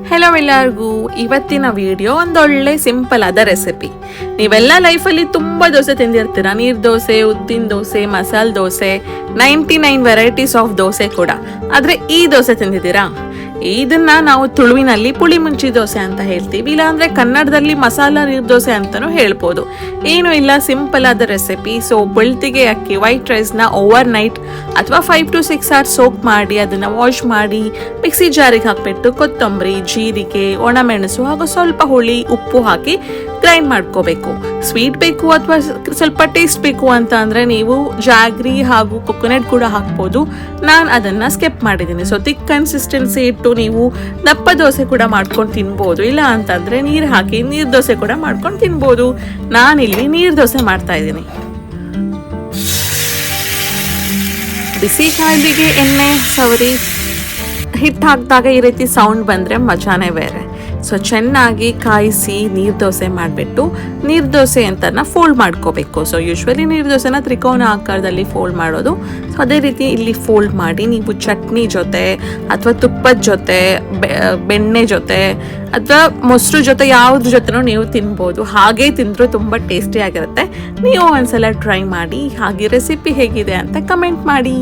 Hello ಎಲ್ಲರಿಗೂ, ಇವತ್ತಿನ video ಒಂದೊಳ್ಳೆ ಸಿಂಪಲ್ ಆದ ರೆಸಿಪಿ. ನೀವೆಲ್ಲ ಲೈಫಲ್ಲಿ ತುಂಬ ದೋಸೆ ತಿಂದಿರ್ತೀರ. ನೀರು ದೋಸೆ, ಉದ್ದಿನ ದೋಸೆ, ಮಸಾಲೆ ದೋಸೆ, 99 ವೆರೈಟೀಸ್ ಆಫ್ ದೋಸೆ ಕೂಡ. ಆದರೆ ಈ ದೋಸೆ ತಿಂದಿದ್ದೀರಾ? ಇದನ್ನ ನಾವು ತುಳುವಿನಲ್ಲಿ ಪುಳಿ ಮುಂಚಿ ದೋಸೆ ಅಂತ ಹೇಳ್ತೀವಿ, ಇಲ್ಲಾಂದ್ರೆ ಕನ್ನಡದಲ್ಲಿ ಮಸಾಲ ನೀರು ದೋಸೆ ಅಂತಾನೂ ಹೇಳ್ಬೋದು. ಏನು ಇಲ್ಲ, ಸಿಂಪಲ್ ಆದ ರೆಸಿಪಿ. ಸೊ ಬೆಳ್ತಿಗೆ ಅಕ್ಕಿ ವೈಟ್ ರೈಸ್ನ ಓವರ್ ನೈಟ್ ಅಥವಾ 5 to 6 hours ಸೋಕ್ ಮಾಡಿ ಅದನ್ನು ವಾಶ್ ಮಾಡಿ ಮಿಕ್ಸಿ ಜಾರಿಗೆ ಹಾಕ್ಬಿಟ್ಟು ಕೊತ್ತಂಬರಿ, ಜೀರಿಗೆ, ಒಣಮೆಣಸು ಹಾಗೂ ಸ್ವಲ್ಪ ಹುಳಿ, ಉಪ್ಪು ಹಾಕಿ ಗ್ರೈಂಡ್ ಮಾಡ್ಕೋಬೇಕು. ಸ್ವೀಟ್ ಬೇಕು ಅಥವಾ ಸ್ವಲ್ಪ ಟೇಸ್ಟ್ ಬೇಕು ಅಂತ ಅಂದರೆ ನೀವು ಜಾಗ್ರಿ ಹಾಗೂ ಕೊಕೊನಟ್ ಕೂಡ ಹಾಕ್ಬೋದು. ನಾನು ಅದನ್ನು ಸ್ಕಿಪ್ ಮಾಡಿದ್ದೀನಿ. ಸೊ ಥಿಕ್ ಕನ್ಸಿಸ್ಟೆನ್ಸಿ ಇಟ್ಟು ನೀವು ದಪ್ಪ ದೋಸೆ ಕೂಡ ಮಾಡ್ಕೊಂಡು ತಿನ್ಬೋದು, ಇಲ್ಲ ಅಂತಂದರೆ ನೀರು ಹಾಕಿ ನೀರು ದೋಸೆ ಕೂಡ ಮಾಡ್ಕೊಂಡು ತಿನ್ಬೋದು. ನಾನಿಲ್ಲಿ ನೀರು ದೋಸೆ ಮಾಡ್ತಾ ಇದ್ದೀನಿ. ಬಿಸಿ ಕಾಯಿಲಿಗೆ ಎಣ್ಣೆ ಸವರಿ ಹಿಟ್ಟು ಹಾಕಿದಾಗ ಈ ರೀತಿ ಸೌಂಡ್ ಬಂದರೆ ಮಜಾನೇ ಬೇರೆ. ಸೊ ಚೆನ್ನಾಗಿ ಕಾಯಿಸಿ ನೀರು ದೋಸೆ ಮಾಡಿಬಿಟ್ಟು ನೀರು ದೋಸೆ ಅಂತನ ಫೋಲ್ಡ್ ಮಾಡ್ಕೋಬೇಕು. ಸೊ ಯೂಶ್ವಲಿ ನೀರು ದೋಸೆನ ತ್ರಿಕೋನ ಆಕಾರದಲ್ಲಿ ಫೋಲ್ಡ್ ಮಾಡೋದು. ಸೊ ಅದೇ ರೀತಿ ಇಲ್ಲಿ ಫೋಲ್ಡ್ ಮಾಡಿ ನೀವು ಚಟ್ನಿ ಜೊತೆ ಅಥವಾ ತುಪ್ಪದ ಜೊತೆ, ಬೆಣ್ಣೆ ಜೊತೆ ಅಥವಾ ಮೊಸರು ಜೊತೆ ಯಾವುದ್ರ ಜೊತೆನೂ ನೀವು ತಿನ್ಬೋದು. ಹಾಗೆ ತಿಂದರೂ ತುಂಬ ಟೇಸ್ಟಿಯಾಗಿರುತ್ತೆ. ನೀವು ಒಂದ್ಸಲ ಟ್ರೈ ಮಾಡಿ. ಹಾಗೆ ರೆಸಿಪಿ ಹೇಗಿದೆ ಅಂತ ಕಮೆಂಟ್ ಮಾಡಿ.